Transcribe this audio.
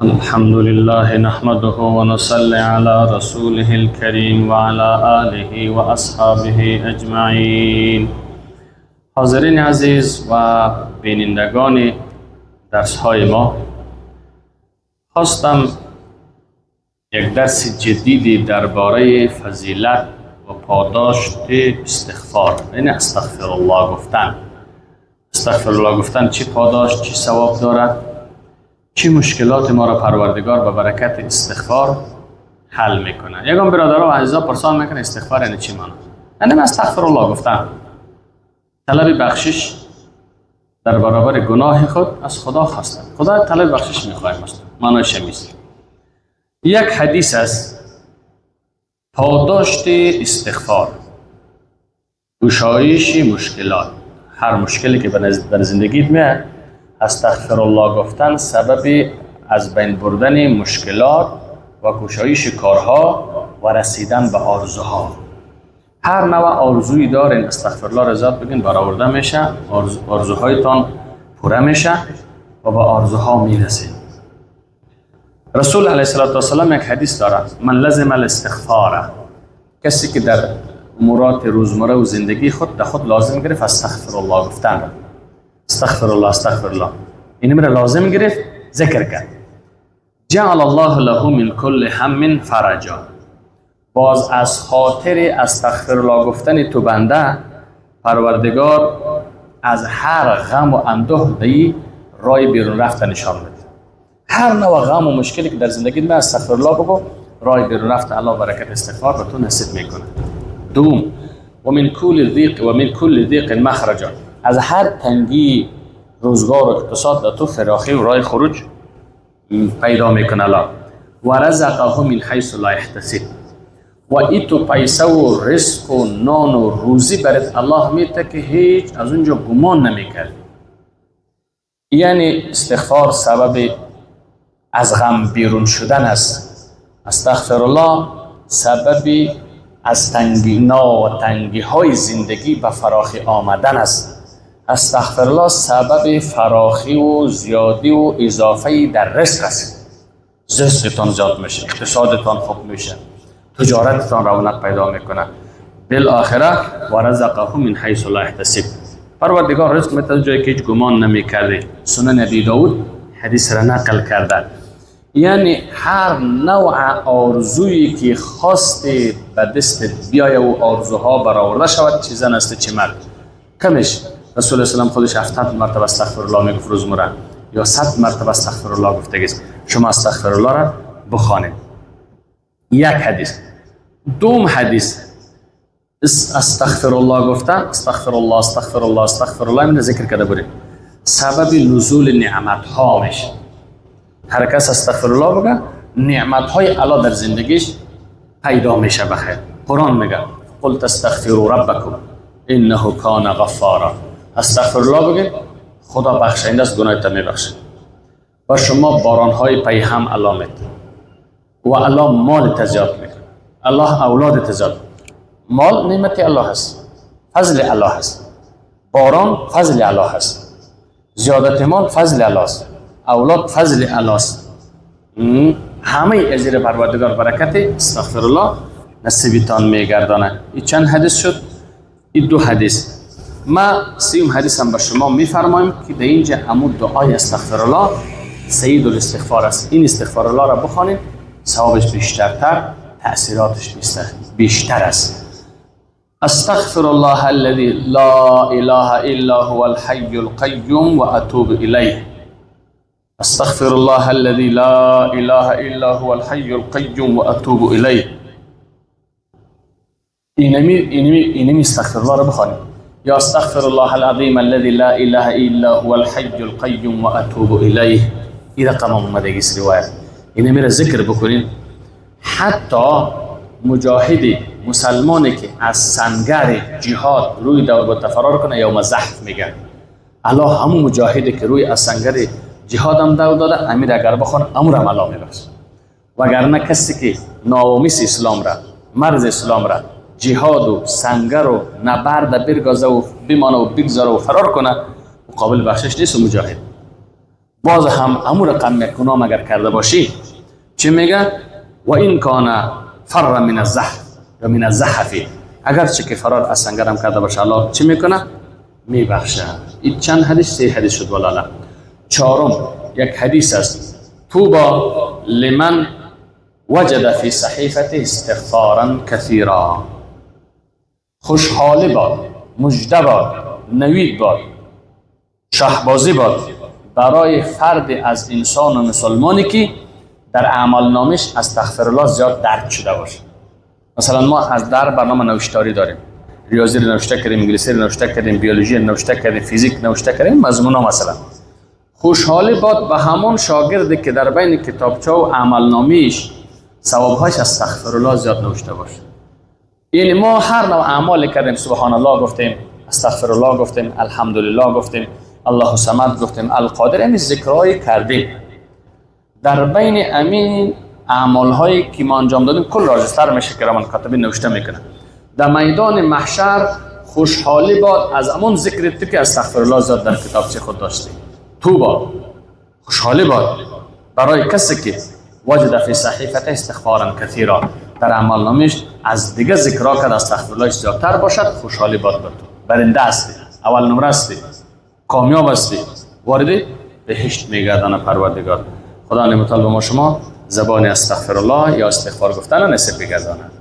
الحمد لله نحمده ونصلي على رسوله الكريم وعلى آله وأصحابه أجمعين. حاضرین عزیز و بینندگان درس های ما، خواستم یک درس جدیدی درباره فضیلت و پاداشت استغفار، یعنی استغفر الله گفتن. استغفر الله گفتن چی پاداش، چی ثواب دارد، چی مشکلات ما را پروردگار به برکت استغفار حل میکنه. یکم برادرها و عزیزا پرسان میکنه استغفار یعنی چی معنی؟ یعنی استغفر الله گفتن، طلب بخشش در برابر گناه خود از خدا خواستن. خدا طلب بخشش میخوایم است. معنیش میست. یک حدیث است پاداشت استغفار، گشایش مشکلات. هر مشکلی که در زندگیت میاد، استغفر الله گفتن سبب از بین بردن مشکلات و گشایش کارها و رسیدن به آرزوها. هر نوع آرزویی دارین استغفر الله رضایت بگین برآورده میشه، آرزوهایتان پوره میشه و به آرزوها میرسید. رسول علیه السلام یک حدیث دارد: من لزم الاستغفار، کسی که در امورات روزمره و زندگی خود لازم گرفت استغفر الله گفتن، استغفر الله استغفر الله، این امر لازم گرفت، ذکر کرد، جعل الله له من کل هم فرجا، باز از خاطر استغفر الله گفتن تو بنده پروردگار از هر غم و اندوه دی رای بیرون رفتن نشان بده. هر نوع غم و مشکلی که در زندگی ما استغفر الله بگو، رای بیرون رفتن الله برکت استغفار به تو نصیب میکنه. دوم، و من کل ضیق مخرجا، از هر تنگی روزگار و اقتصاد تو فراخی و راه خروج پیدا میکنه الله. و رزقه من حیث لا یحتسب، و ایتو پیسه و رزق و نان و روزی برات الله میده که هیچ از اونجا گمان نمیکرد. یعنی استغفار سبب از غم بیرون شدن است. استغفر الله سبب از تنگینا و تنگی های زندگی به فراخی آمدن است. استغفر الله سبب فراخی و زیادی و اضافه در رزق است. رزقتان زیاد میشه، اقتصادتان خوب میشه، تجارتتان رونق پیدا میکنه. بالآخره و رزقه من حیث لا یحتسب، پروردگار رزق میده جایی که هیچ گمان نمیکرده. سنن ابی داود حدیث را نقل کرده. یعنی هر نوع آرزویی که خواست به دست بیایه و آرزوها برآورده شود، چه زن است چه مرد، کمش رسول الله خودش 70 مرتبه استغفر الله میگفت روزمره، یا 100 مرتبه استغفر الله گفتگیست. شما استغفر الله را بخوانید. یک حدیث. دوم حدیث استغفر الله گفتن، استغفر الله استغفر الله استغفر الله من ذکر کرده برید، سبب نزول نعمت ها میشه. هر کس استغفر الله بگه، نعمت های الله در زندگیش پیدا میشه. بخیر قرآن میگه قل تستغفروا ربکم انه کان غفارا، استغفر الله بگید خدا بخشنده است، گناهتان میبخشه. و شما باران های پی هم الله میده و الله مال تزیاد میکنه، الله اولاد تزیاد. مال نعمت الله هست، فضل الله هست. باران فضل الله هست، زیادت مال فضل الله است، اولاد فضل الله است. همه ازیر پروردگار برکت استغفر الله نصیبتان میگردانه. این چند حدیث شد؟ این دو حدیث. ما سیوم حدیث هم به شما میفرمایم که در اینجا همون دعای استغفر الله سید الاستغفار است. این استغفار الله را بخوانید، ثوابش بیشترتر، تأثیراتش بیشتر است. استغفر الله الذي لا اله الا هو الحي القيوم واتوب الیه. استغفر الله الذي لا اله الا هو الحي القيوم واتوب الیه. اینمی استغفر الله را بخوانید. یا استغفر الله العظیم الذي لا اله الا هو الحي القيوم واتوب الیه. این رقم اومده است روایت. اینمی را ذکر بکنید. حتی مجاهدی مسلمانی که از سنگر جهاد روی دو فرار کنه یوم زحف میگن، الله همون مجاهدی که روی از سنگر جهاد هم دو داده امیر اگر بخوان امور هم الله میبخشه. وگرنه کسی که ناامیس اسلام را، مرز اسلام را، جهاد و سنگر و نبرد برگازه و بمانه و بگذاره و فرار کنه، قابل بخشش نیست. مجاهد باز هم امور رقم یک گناه اگر کرده باشی چی میگه؟ و این کان فر من الزحف یا من الزحف، اگرچه که فرار از سنگر هم کرده باشه الله چی میکنه؟ میبخشه. این چند حدیث؟ 3 حدیث شد والا. چهارم یک حدیث است: طوبى لمن وجد فی صحیفته استغفارا کثیرا. خوشحالی باد، مژده باد، نوید باد، شهبازی باد برای فرد از انسان و مسلمانی که در اعمال نامش استغفرالله زیاد درد شده باشه. مثلا ما از در برنامه نوشتاری داریم، ریاضی رو نوشته کردیم، انگلیسی رو نوشته کردیم، بیولوژی رو نوشته کردیم، فیزیک نوشته کردیم، مضمونا مثلا. خوشحالی باد به همون شاگردی که در بین کتابچه و عمل نامیش ثوابهاش استغفرالله زیاد نوشته باشه. یعنی ما هر نوع اعمال کردیم، سبحان الله گفتیم، استغفرالله گفتیم، الحمدلله گفتیم، الله صمد گفتیم، القادر، این ذکرهای کردیم. در بین امین اعمال هایی که ما انجام دادیم کل راجستر میشه که کرام کاتبین نوشته میکنه. در میدان محشر خوشحالی باد از امون ذکر تو که استغفرالله زاد در کتابچه خود داشتی. توبا، خوشحالی باد برای کسی که وجد فی صحیفته استغفارا کثیرا، در اعمال نامش از دیگه ذکرها کرد استغفرالله زیادتر باشد. خوشحالی باد بر تو، برنده هستی، اول نمره هستی، کامیاب هستی، وارد بهشت میگردن پروردگار. خدا نعمت به ما شما زبان استغفرالله یا استغفار گفتن نصیب بگرداند.